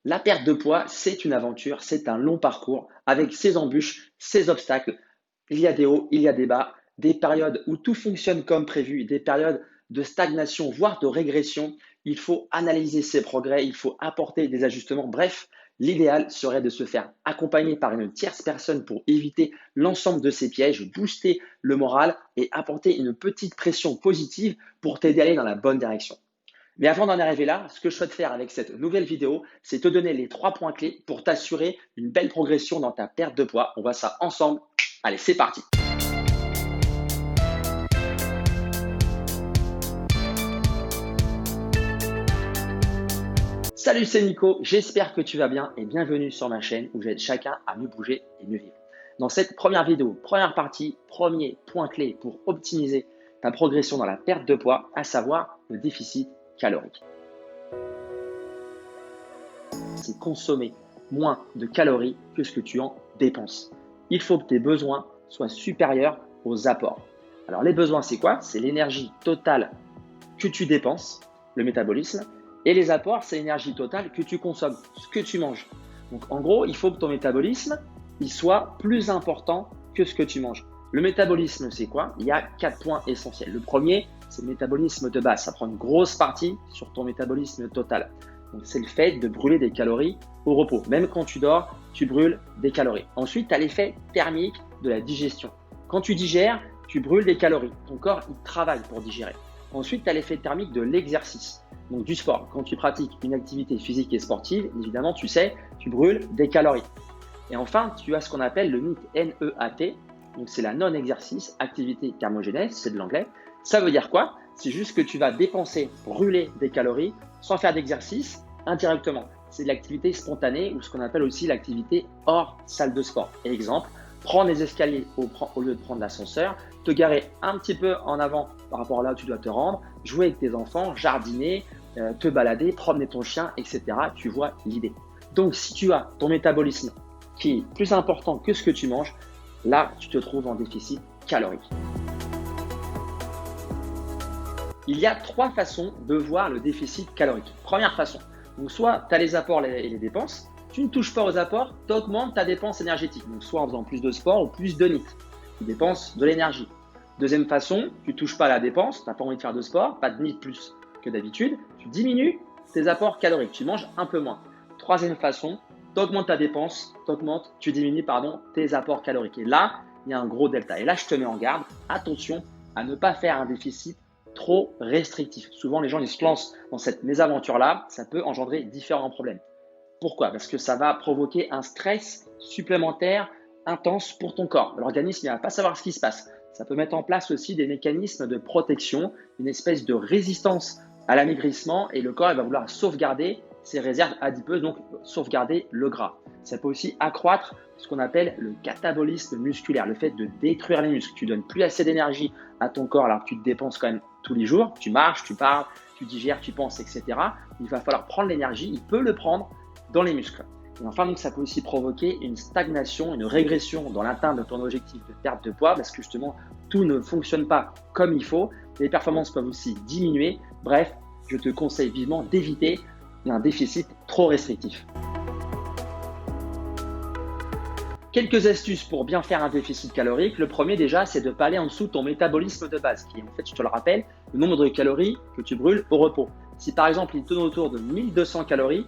La perte de poids, c'est une aventure, c'est un long parcours avec ses embûches, ses obstacles. Il y a des hauts, il y a des bas, des périodes où tout fonctionne comme prévu, des périodes de stagnation, voire de régression. Il faut analyser ses progrès, il faut apporter des ajustements. Bref, l'idéal serait de se faire accompagner par une tierce personne pour éviter l'ensemble de ces pièges, booster le moral et apporter une petite pression positive pour t'aider à aller dans la bonne direction. Mais avant d'en arriver là, ce que je souhaite faire avec cette nouvelle vidéo, c'est te donner les 3 points clés pour t'assurer une belle progression dans ta perte de poids. On voit ça ensemble. Allez, c'est parti. Salut, c'est Nico. J'espère que tu vas bien et bienvenue sur ma chaîne où j'aide chacun à mieux bouger et mieux vivre. Dans cette première vidéo, première partie, premier point clé pour optimiser ta progression dans la perte de poids, à savoir le déficit calorique. C'est consommer moins de calories que ce que tu en dépenses. Il faut que tes besoins soient supérieurs aux apports. Alors les besoins, c'est quoi? C'est l'énergie totale que tu dépenses, le métabolisme, et les apports, c'est l'énergie totale que tu consommes, ce que tu manges. Donc en gros, il faut que ton métabolisme il soit plus important que ce que tu manges. Le métabolisme, c'est quoi? Il y a 4 points essentiels. Le premier, c'est le métabolisme de base. Ça prend une grosse partie sur ton métabolisme total. Donc, c'est le fait de brûler des calories au repos. Même quand tu dors, tu brûles des calories. Ensuite, tu as l'effet thermique de la digestion. Quand tu digères, tu brûles des calories. Ton corps, il travaille pour digérer. Ensuite, tu as l'effet thermique de l'exercice, donc du sport. Quand tu pratiques une activité physique et sportive, évidemment, tu sais, tu brûles des calories. Et enfin, tu as ce qu'on appelle le NEAT, N-E-A-T. Donc, c'est la non-exercice, activité thermogénèse, c'est de l'anglais. Ça veut dire quoi? C'est juste que tu vas dépenser, brûler des calories sans faire d'exercice indirectement. C'est de l'activité spontanée ou ce qu'on appelle aussi l'activité hors salle de sport. Et exemple, prendre les escaliers au lieu de prendre l'ascenseur, te garer un petit peu en avant par rapport à là où tu dois te rendre, jouer avec tes enfants, jardiner, te balader, promener ton chien, etc. Tu vois l'idée. Donc, si tu as ton métabolisme qui est plus important que ce que tu manges, là, tu te trouves en déficit calorique. Il y a 3 façons de voir le déficit calorique. Première façon, donc soit tu as les apports et les dépenses, tu ne touches pas aux apports, tu augmentes ta dépense énergétique, donc soit en faisant plus de sport ou plus de NEAT, tu dépenses de l'énergie. Deuxième façon, tu ne touches pas à la dépense, tu n'as pas envie de faire de sport, pas de NEAT plus que d'habitude, tu diminues tes apports caloriques, tu manges un peu moins. Troisième façon, tu augmentes ta dépense, tu diminues tes apports caloriques. Et là, il y a un gros delta. Et là, je te mets en garde, attention à ne pas faire un déficit trop restrictif. Souvent, les gens ils se lancent dans cette mésaventure-là, ça peut engendrer différents problèmes. Pourquoi? Parce que ça va provoquer un stress supplémentaire intense pour ton corps. L'organisme ne va pas savoir ce qui se passe. Ça peut mettre en place aussi des mécanismes de protection, une espèce de résistance à l'amaigrissement et le corps il va vouloir sauvegarder ses réserves adipeuses, donc sauvegarder le gras. Ça peut aussi accroître ce qu'on appelle le catabolisme musculaire, le fait de détruire les muscles. Tu donnes plus assez d'énergie à ton corps alors que tu te dépenses quand même tous les jours. Tu marches, tu parles, tu digères, tu penses, etc. Il va falloir prendre l'énergie, il peut le prendre dans les muscles. Et enfin, donc, ça peut aussi provoquer une stagnation, une régression dans l'atteinte de ton objectif de perte de poids parce que justement, tout ne fonctionne pas comme il faut. Les performances peuvent aussi diminuer. Bref, je te conseille vivement d'éviter un déficit trop restrictif. Quelques astuces pour bien faire un déficit calorique. Le premier déjà, c'est de ne pas aller en dessous de ton métabolisme de base, qui est en fait, je te le rappelle, le nombre de calories que tu brûles au repos. Si par exemple, il tourne autour de 1200 calories,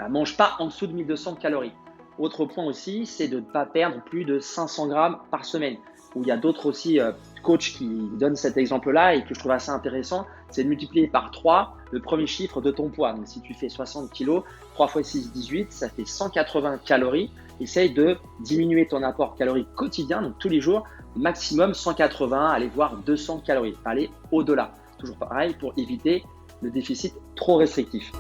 mange pas en dessous de 1200 calories. Autre point aussi, c'est de ne pas perdre plus de 500 grammes par semaine. Où il y a d'autres aussi coachs qui donnent cet exemple-là et que je trouve assez intéressant, c'est de multiplier par 3 le premier chiffre de ton poids. Donc si tu fais 60 kg, 3 x 6, 18, ça fait 180 calories. Essaye de diminuer ton apport calorique quotidien, donc tous les jours, maximum 180, aller voir 200 calories, aller au-delà. Toujours pareil pour éviter le déficit trop restrictif.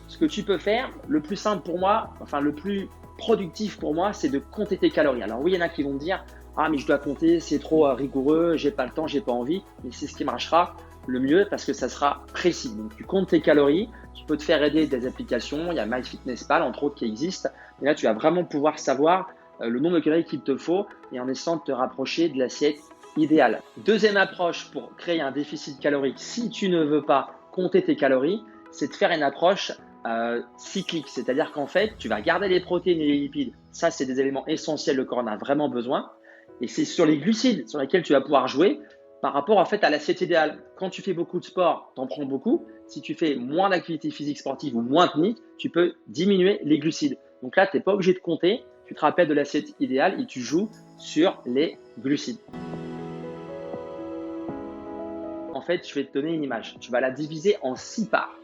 Ce que tu peux faire, le plus simple pour moi, enfin le plus productif pour moi, c'est de compter tes calories. Alors oui, il y en a qui vont me dire « Ah mais je dois compter, c'est trop rigoureux, j'ai pas le temps, j'ai pas envie », mais c'est ce qui marchera le mieux parce que ça sera précis. Donc tu comptes tes calories, tu peux te faire aider des applications, il y a MyFitnessPal entre autres qui existent, et là tu vas vraiment pouvoir savoir le nombre de calories qu'il te faut et en essayant de te rapprocher de l'assiette idéale. Deuxième approche pour créer un déficit calorique si tu ne veux pas compter tes calories, c'est de faire une approche cyclique. C'est-à-dire qu'en fait, tu vas garder les protéines et les lipides. Ça, c'est des éléments essentiels, le corps en a vraiment besoin. Et c'est sur les glucides sur lesquels tu vas pouvoir jouer par rapport en fait à l'assiette idéale. Quand tu fais beaucoup de sport, tu en prends beaucoup. Si tu fais moins d'activité physique sportive ou moins de NIT, tu peux diminuer les glucides. Donc là, tu n'es pas obligé de compter. Tu te rappelles de l'assiette idéale et tu joues sur les glucides. En fait, je vais te donner une image. Tu vas la diviser en 6 parts.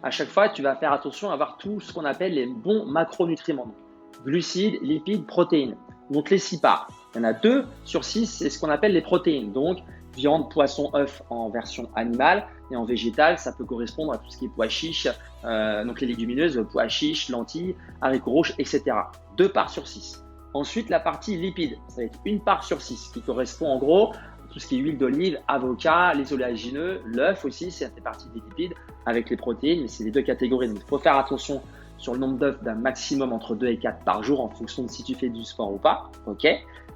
À chaque fois, tu vas faire attention à avoir tout ce qu'on appelle les bons macronutriments. Donc, glucides, lipides, protéines. Donc les 6 parts. Il y en a 2 sur 6, c'est ce qu'on appelle les protéines. Donc viande, poisson, œuf en version animale et en végétal, ça peut correspondre à tout ce qui est pois chiches, donc les légumineuses, pois chiches, lentilles, haricots rouges, etc. 2 parts sur 6. Ensuite, la partie lipides, ça va être 1 part sur 6 qui correspond en gros à tout ce qui est huile d'olive, avocat, les oléagineux, l'œuf aussi, c'est fait partie des lipides avec les protéines, mais c'est les 2 catégories. Donc il faut faire attention sur le nombre d'œufs d'un maximum entre 2 et 4 par jour en fonction de si tu fais du sport ou pas. Ok.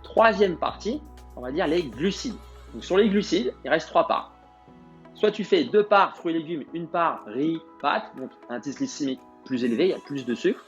Troisième partie, on va dire les glucides. Donc sur les glucides, il reste 3 parts. Soit tu fais 2 parts fruits et légumes, 1 part riz, pâtes, donc un indice glycémique plus élevé, il y a plus de sucre.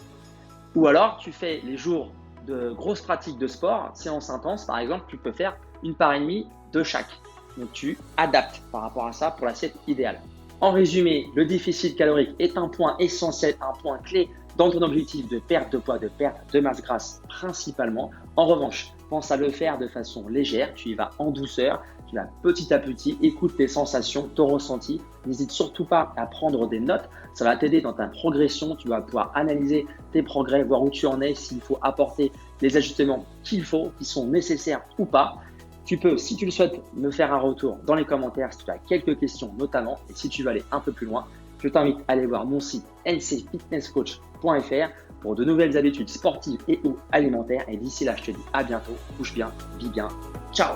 Ou alors tu fais les jours de grosses pratiques de sport, séance intense par exemple, tu peux faire 1 part et demie de chaque. Donc tu adaptes par rapport à ça pour l'assiette idéale. En résumé, le déficit calorique est un point essentiel, un point clé dans ton objectif de perte de poids, de perte de masse grasse principalement. En revanche, pense à le faire de façon légère, tu y vas en douceur, tu vas petit à petit, écoute tes sensations, ton ressenti. N'hésite surtout pas à prendre des notes, ça va t'aider dans ta progression, tu vas pouvoir analyser tes progrès, voir où tu en es, s'il faut apporter les ajustements qu'il faut, qui sont nécessaires ou pas. Tu peux, si tu le souhaites, me faire un retour dans les commentaires si tu as quelques questions notamment. Et si tu veux aller un peu plus loin, je t'invite à aller voir mon site ncfitnesscoach.fr pour de nouvelles habitudes sportives et ou alimentaires. Et d'ici là, je te dis à bientôt. Bouge bien, vis bien. Ciao!